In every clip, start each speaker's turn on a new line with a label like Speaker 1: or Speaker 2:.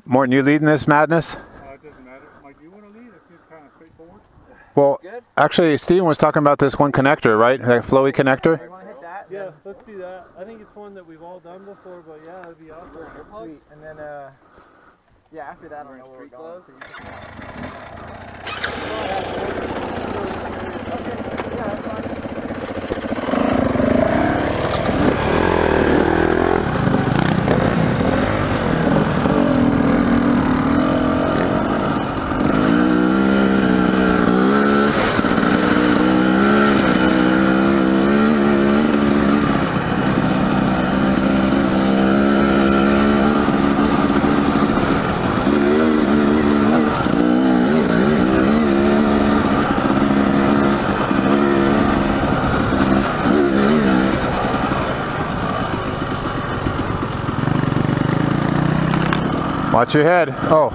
Speaker 1: Morton, you leading this madness?
Speaker 2: It doesn't matter. Mike, do you want to lead? It's just kind of straightforward.
Speaker 1: Well, actually, Steven was talking about this one connector, right? That flowy connector?
Speaker 3: You want to hit that?
Speaker 4: Yeah, let's do that. I think it's one that we've all done before, but yeah, it'd be awesome.
Speaker 3: Sweet. And then, yeah, after that, I don't know where we're going. So you just... Okay, yeah, that's fine.
Speaker 1: Watch your head. Oh.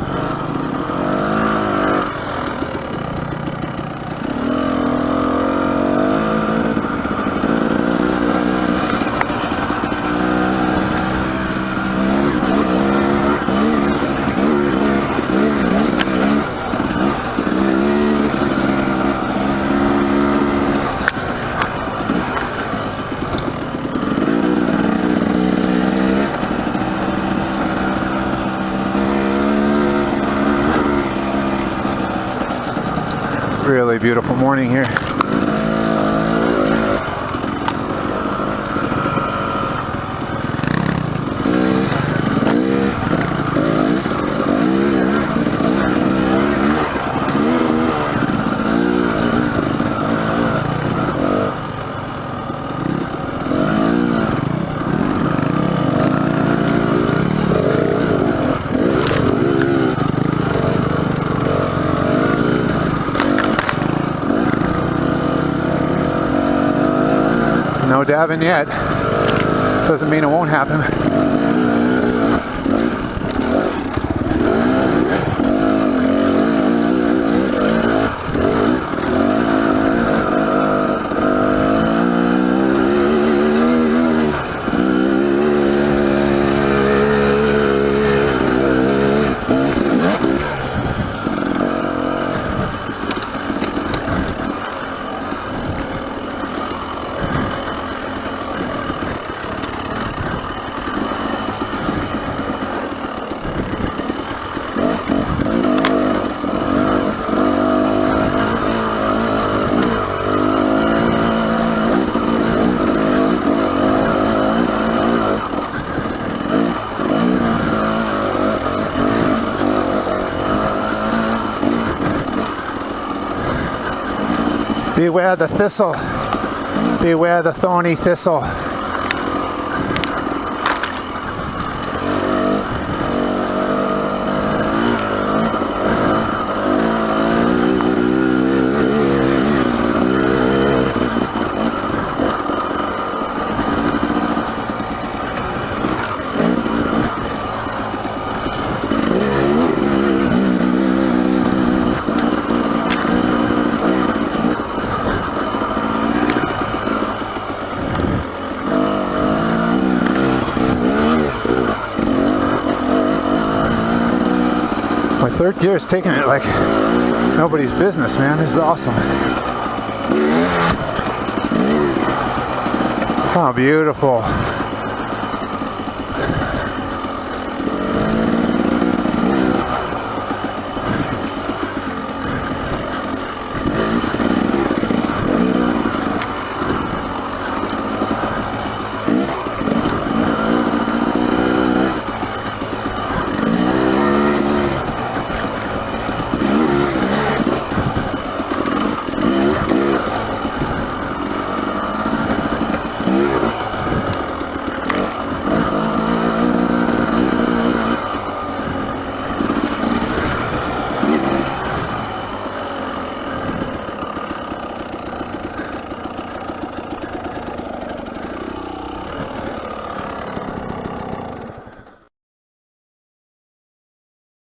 Speaker 1: Really beautiful morning here. No dabbing yet. Doesn't mean it won't happen. Beware the thistle. Beware the thorny thistle. My third gear is taking it like nobody's business, man. This is awesome. Oh, beautiful.